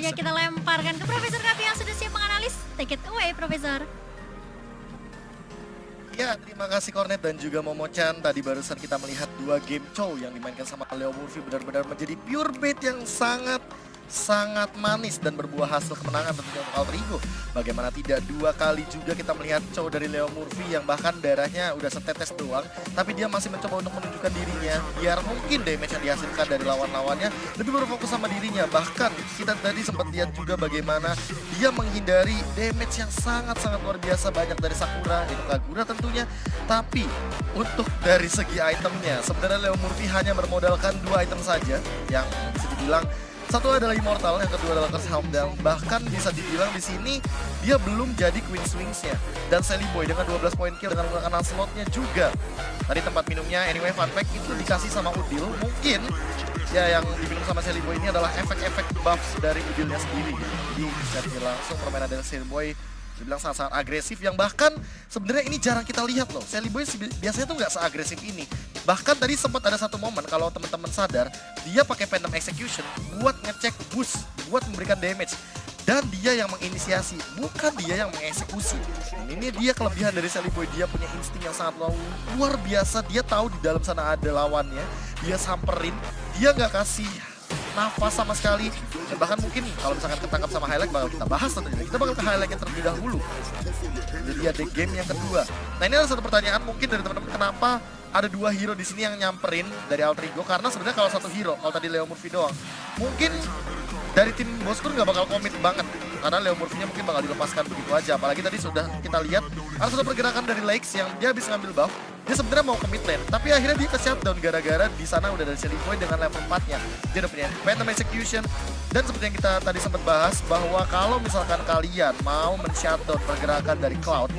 saja kita lemparkan ke Profesor Kapi yang sudah siap menganalisis. Take it away, Profesor. Ya, terima kasih Cornet dan juga Momo-chan. Tadi barusan kita melihat 2 game chow yang dimainkan sama Leo Murphy benar-benar menjadi pure bait yang sangat manis dan berbuah hasil kemenangan tentunya untuk Alter Ego. Bagaimana tidak 2 kali juga kita melihat chow dari Leo Murphy yang bahkan darahnya udah setetes doang, tapi dia masih mencoba untuk menunjukkan dirinya biar mungkin damage yang dihasilkan dari lawan-lawannya lebih berfokus sama dirinya. Bahkan kita tadi sempat lihat juga bagaimana dia menghindari damage yang sangat-sangat luar biasa banyak dari Sakura, itu Kagura tentunya. Tapi untuk dari segi itemnya, sebenarnya Leo Murphy hanya bermodalkan 2 item saja yang bisa dibilang satu adalah Immortal, yang kedua adalah Curse Helm, dan bahkan bisa dibilang di sini dia belum jadi Queen's Wings-nya. Dan Sally Boy dengan 12 poin kill dengan menggunakan slotnya juga. Tadi tempat minumnya, anyway fun fact, itu dikasih sama Udil. Mungkin ya yang diminum sama Sally Boy ini adalah efek-efek buffs dari Udilnya sendiri. Jadi bisa langsung permainan dari Sally Boy dibilang sangat-sangat agresif, yang bahkan sebenarnya ini jarang kita lihat loh. Sally Boy biasanya tuh nggak seagresif ini. Bahkan tadi sempat ada satu momen kalau teman-teman sadar, dia pakai Phantom Execution buat ngecek boost, buat memberikan damage. Dan dia yang menginisiasi, bukan dia yang mengeksekusi. Dan ini dia kelebihan dari Sally Boy, dia punya insting yang sangat luar biasa. Dia tahu di dalam sana ada lawannya, dia samperin, dia nggak kasih nafas sama sekali. Dan bahkan mungkin kalau misalkan ketangkap sama highlight bakal kita bahas tentunya. Kita bakal ke highlight yang terlebih dahulu. Jadi ada game yang kedua. Nah ini ada satu pertanyaan mungkin dari teman-teman, kenapa ada 2 hero di sini yang nyamperin dari Alter Ego? Karena sebenarnya kalau satu hero, kalau tadi Leo Murphy doang, mungkin dari tim Boskur nggak bakal komit banget. Karena Leo Murphy-nya mungkin bakal dilepaskan begitu aja. Apalagi tadi sudah kita lihat ada satu pergerakan dari Lakes yang dia habis ngambil buff. Dia sebenarnya mau ke mid lane, tapi akhirnya dia ke shutdown gara-gara di sana udah ada Sally Boy dengan level 4-nya. Dia udah punya Phantom Execution. Dan seperti yang kita tadi sempat bahas, bahwa kalau misalkan kalian mau men-shutdown pergerakan dari Cloud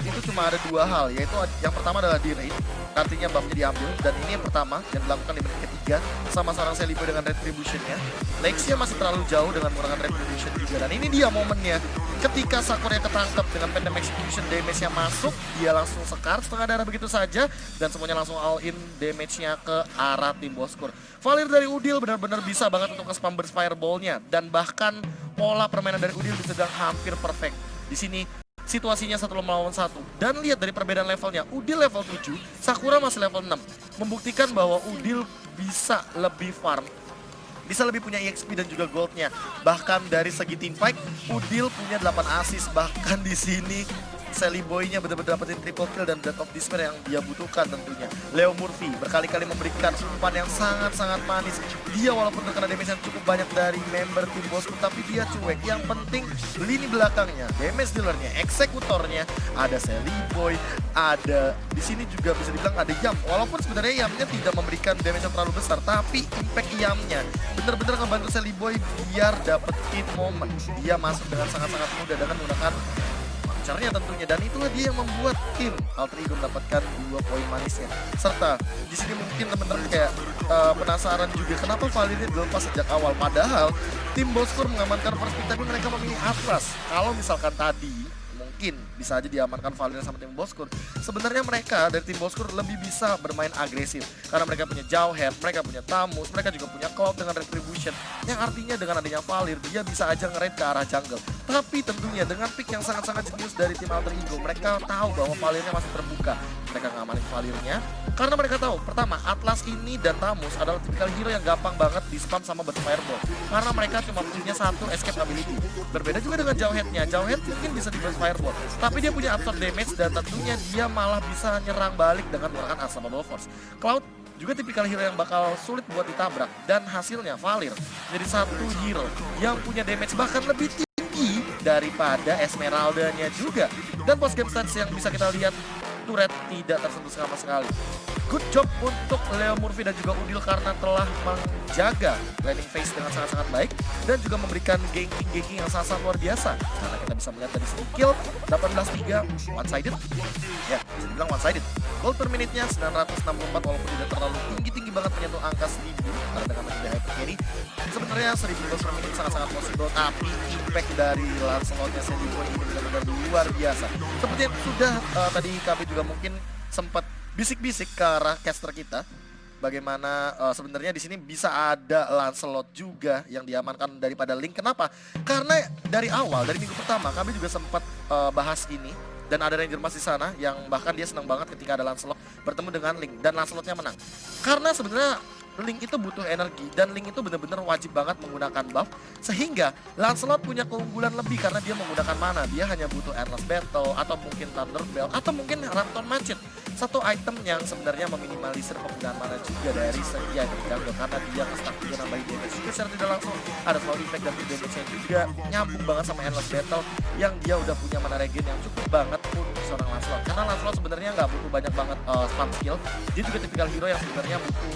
itu cuma ada 2 hal, yaitu yang pertama adalah di raid, artinya buffnya diambil, dan ini yang pertama yang dilakukan di menit ketiga sama seorang Sally Boy dengan Retribution-nya. Lexia masih terlalu jauh dengan menggunakan Retribution juga, dan ini dia momennya. Ketika Sakura ketangkep dengan Phantom Execution, damage-nya masuk, dia langsung sekar setengah darah begitu saja, dan semuanya langsung all in damage-nya ke arah tim Boskur. Valir dari Udil benar-benar bisa banget untuk nge-spam burst fireball-nya, dan bahkan pola permainan dari Udil dipegang hampir perfect. Di sini situasinya 1 melawan 1, dan lihat dari perbedaan levelnya, Udil level 7, Sakura masih level 6, membuktikan bahwa Udil bisa lebih farm, bisa lebih punya EXP dan juga goldnya. Bahkan dari segi team fight, Udil punya 8 assist. Bahkan di sini Sally Boy-nya benar-benar dapetin triple kill dan Death of Despair yang dia butuhkan tentunya. Leo Murphy berkali-kali memberikan umpan yang sangat-sangat manis. Dia walaupun terkena damage yang cukup banyak dari member tim Bosku, tapi dia cuek. Yang penting lini belakangnya, damage dealernya, eksekutornya, ada Sally Boy, ada di sini juga bisa dibilang ada Yam. Walaupun sebenarnya Yamnya tidak memberikan damage yang terlalu besar, tapi impact Yamnya benar-benar ngebantu Sally Boy biar dapetin momen. Dia masuk dengan sangat-sangat mudah dengan menggunakan caranya tentunya, dan itulah dia yang membuat tim Alter Ego mendapatkan 2 poin manisnya. Serta di sini mungkin teman-teman kayak penasaran juga kenapa Valir ini dilepas sejak awal, padahal tim Boskur mengamankan first pick tapi mereka memilih Atlas. Kalau misalkan tadi mungkin bisa aja diamankan Valir sama tim Boskur, sebenarnya mereka dari tim Boskur lebih bisa bermain agresif karena mereka punya Jauhead, mereka punya Tamus, mereka juga punya Cloud dengan Retribution, yang artinya dengan adanya Valir dia bisa aja nge-raid ke arah jungle. Tapi tentunya dengan pick yang sangat-sangat jenius dari tim Alter Ego, mereka tahu bahwa Valirnya masih terbuka. Mereka ngamanin Valirnya karena mereka tahu, pertama, Atlas ini dan Tamus adalah tipikal hero yang gampang banget di spam sama Burst Fireball, karena mereka cuma punya 1 escape ability. Berbeda juga dengan Jauhead-nya, Jauhead mungkin bisa di Burst Fireball, tapi dia punya absorb damage dan tentunya dia malah bisa nyerang balik dengan menggunakan Unstoppable Force. Cloud juga tipikal hero yang bakal sulit buat ditabrak, dan hasilnya Valir jadi satu hero yang punya damage bahkan lebih tinggi daripada Esmeralda-nya juga. Dan post game stats yang bisa kita lihat, turret tidak tersentuh sama sekali. Good job untuk Leo Murphy dan juga Udil karena telah menjaga landing phase dengan sangat-sangat baik dan juga memberikan ganking yang sangat-sangat luar biasa. Karena kita bisa melihat dari segi kill 18-3 one-sided. Ya, bisa dibilang one-sided. Gold per menitnya 964 walaupun tidak terlalu tinggi-tinggi banget menyentuh angka 1000 karena dengan tidak hyper carry. Sebenarnya 1000 gold per menit sangat-sangat possible, tapi impact dari Lancelotnya Sally Boy ini benar-benar luar biasa. Seperti yang sudah tadi kami juga mungkin sempat bisik-bisik ke arah caster kita, bagaimana sebenarnya di sini bisa ada Lancelot juga yang diamankan daripada Link. Kenapa? Karena dari awal, dari minggu pertama kami juga sempat bahas ini. Dan ada Ranger Mas di sana yang bahkan dia senang banget ketika ada Lancelot bertemu dengan Link dan Lancelotnya menang. Karena sebenarnya Link itu butuh energi dan Link itu benar-benar wajib banget menggunakan buff, sehingga Lancelot punya keunggulan lebih karena dia menggunakan mana. Dia hanya butuh Endless Battle atau mungkin Thunder Bell atau mungkin Raptor Machete. Satu item yang sebenarnya meminimalisir penggunaan mana juga dari sekian jungle karena dia nge-stack juga nambahin damage juga secara tidak langsung. Ada slow effect dan damage-nya juga nyambung banget sama Endless Battle yang dia udah punya mana regen yang cukup banget untuk seorang Lancelot. Karena Lancelot sebenarnya nggak butuh banyak banget spam skill. Dia juga tipikal hero yang sebenarnya butuh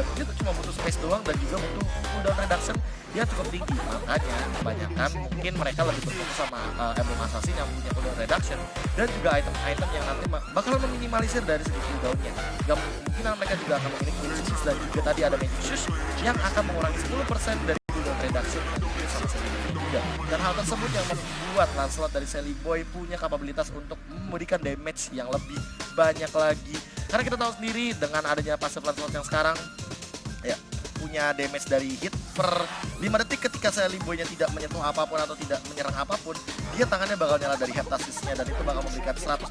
dia tuh cuma butuh space doang dan juga butuh cooldown reduction dia cukup tinggi. Makanya kebanyakan mungkin mereka lebih berfokus sama Emblem Assassin yang punya cooldown reduction dan juga item-item yang nanti bakal meminimalisir dari segi cooldownnya. Gak mungkin mereka juga akan memiliki Shoes dan juga tadi ada Magic Shoes yang akan mengurangi 10% dari cooldown reduction sama sekali juga. Dan hal tersebut yang membuat Lancelot dari Sally Boy punya kapabilitas untuk memberikan damage yang lebih banyak lagi. Karena kita tahu sendiri dengan adanya passive Lancelot yang sekarang ya punya damage dari hit per 5 detik ketika Sally Boy-nya tidak menyentuh apapun atau tidak menyerang apapun, dia tangannya bakal nyala dari heptasisnya dan itu bakal memberikan 180%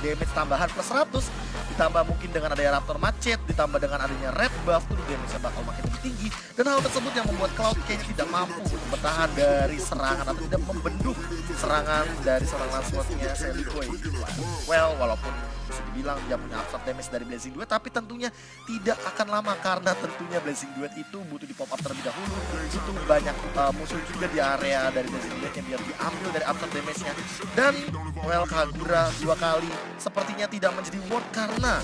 damage tambahan plus 100 ditambah mungkin dengan adanya Raptor Machete ditambah dengan adanya red buff tuh damage-nya bakal makin lebih tinggi. Dan hal tersebut yang membuat Cloud kayaknya tidak mampu untuk bertahan dari serangan atau tidak membendung serangan dari seorang Lancelot-nya Sally Boy. Well, walaupun bisa dibilang dia punya absorb damage dari Blazing Duet, tapi tentunya tidak akan lama karena tentunya Blazing Duet itu butuh di pop up terlebih dahulu, butuh banyak musuh juga di area dari Blazing Duetnya biar diambil dari absorb damage-nya. Dan well, Kagura 2 kali sepertinya tidak menjadi worth karena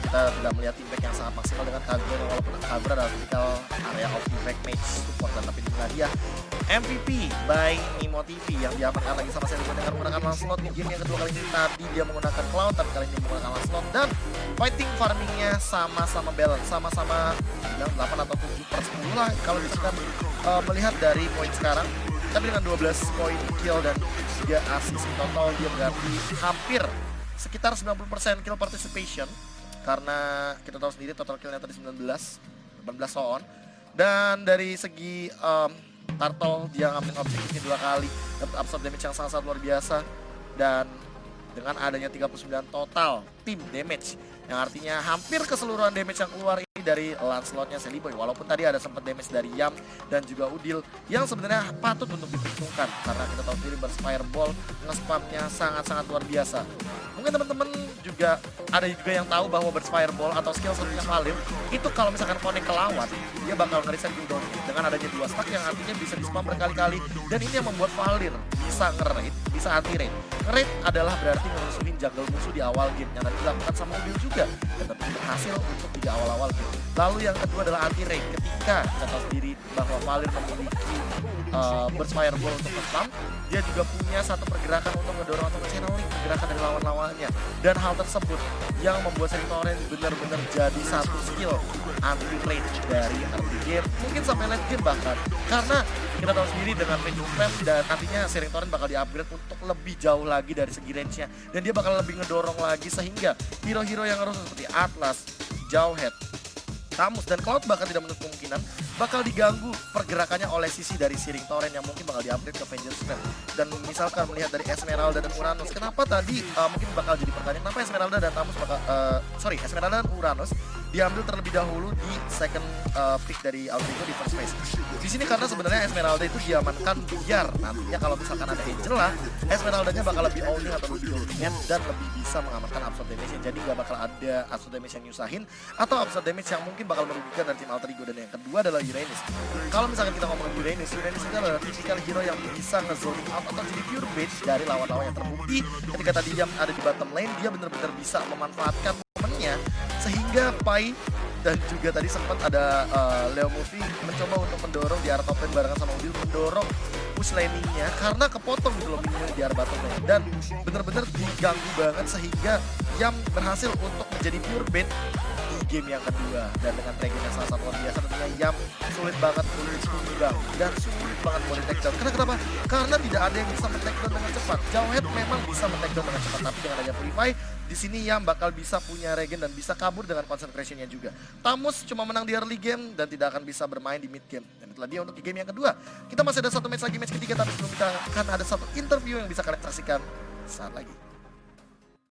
kita tidak melihat impact yang sangat maksimal dengan Kagura, walaupun Kagura adalah typical area of impact match support, dan tapi inilah dia MVP by Nimo TV yang diamankan lagi sama Sally Boy dengan menggunakan Lancelot di game yang kedua kali ini. Tadi dia menggunakan Cloud, tapi kali ini menggunakan Lancelot dan fighting farmingnya sama-sama balance, sama-sama 8 atau 7/10 lah kalau misalkan melihat dari poin sekarang. Tapi dengan 12 poin kill dan 3 assist total, dia berarti hampir sekitar 90% kill participation. Karena kita tahu sendiri total killnya tadi 18 so on. Dan dari segi Turtle dia ngambil objektifnya 2 kali, dapat absorb damage yang sangat luar biasa. Dan dengan adanya 39 total tim damage, yang artinya hampir keseluruhan damage yang keluar ini dari Lancelot-nya Sally Boy. Walaupun tadi ada sempat damage dari Yam dan juga Udil yang sebenarnya patut untuk diperhitungkan karena kita tahu sendiri Burst Fireball nge-spamnya sangat-sangat luar biasa. Mungkin teman-teman juga ada juga yang tahu bahwa Burst Fireball atau skill satunya Valir itu kalau misalkan connect ke lawan dia bakal nge-reset cooldown dengan adanya 2 stack yang artinya bisa di-spam berkali-kali, dan ini yang membuat Valir bisa nge-raid, bisa anti-raid. Nge-raid adalah berarti ngerusuhin jungle musuh di awal game yang tadi dilakukan sama Udil juga dan tentu berhasil untuk di awal-awal game. Lalu yang kedua adalah anti-raid ketika kita tahu sendiri bahwa Valir memiliki Burst Fireball untuk nge-spam, dia juga punya satu pergerakan untuk ngedorong atau nge-channeling pergerakan dari lawan-lawannya, dan hal tersebut yang membuat Sering Torrent benar-benar jadi satu skill anti-raid dari early game mungkin sampai late game bahkan, karena kita tahu sendiri dengan Magic Flame dan nantinya Sering Torrent bakal di-upgrade untuk lebih jauh lagi dari segi range-nya dan dia bakal lebih ngedorong lagi sehingga hero-hero yang harus seperti Atlas, Jawhead, Tamus, dan Cloud bahkan tidak menutup kemungkinan bakal diganggu pergerakannya oleh sisi dari Sering Torrent yang mungkin bakal di-upgrade ke Vengeance Flame. Dan misalkan melihat dari Esmeralda dan Uranus, kenapa tadi mungkin bakal jadi pertanyaan kenapa Esmeralda dan Tamus bakal Esmeralda dan Uranus diambil terlebih dahulu di second pick dari Outrigo di first phase. Di sini karena sebenarnya Esmeralda itu diamankan biar nantinya kalau misalkan ada Angela, Esmeraldanya bakal lebih owning atau lebih dominant dan lebih bisa mengamankan absorb damage, jadi gak bakal ada absorb damage yang nyusahin atau absorb damage yang mungkin bakal merugikan dari tim Outrigo. Dan yang kedua adalah Uranus. Kalau misalkan kita ngomongin Uranus itu adalah tipikal hero yang bisa nge-zoning out atau jadi pure bait dari lawan-lawan yang terbukti ketika tadi Yam ada di bottom lane, dia benar-benar bisa memanfaatkan momennya sehingga Pai dan juga tadi sempat ada Leo Movie mencoba untuk mendorong di arah top lane barengan sama Udil, mendorong push laning-nya karena kepotong gitu loh minimnya di arah bottom lane dan benar-benar diganggu banget sehingga Yam berhasil untuk menjadi pure bait di game yang kedua. Dan dengan regen yang sangat luar biasa tentunya Yam sulit banget buat juga dan sulit banget buat take down. Karena kenapa? Karena tidak ada yang bisa men-take down dengan cepat. Jauhead memang bisa men-take down dengan cepat, tapi dengan adanya Purify di sini Yam bakal bisa punya regen dan bisa kabur dengan concentration-nya juga. Tamus cuma menang di early game dan tidak akan bisa bermain di mid game. Dan itulah dia untuk di game yang kedua. Kita masih ada satu match lagi, match ketiga, tapi sebelum kita akan ada satu interview yang bisa kalian saksikan saat lagi.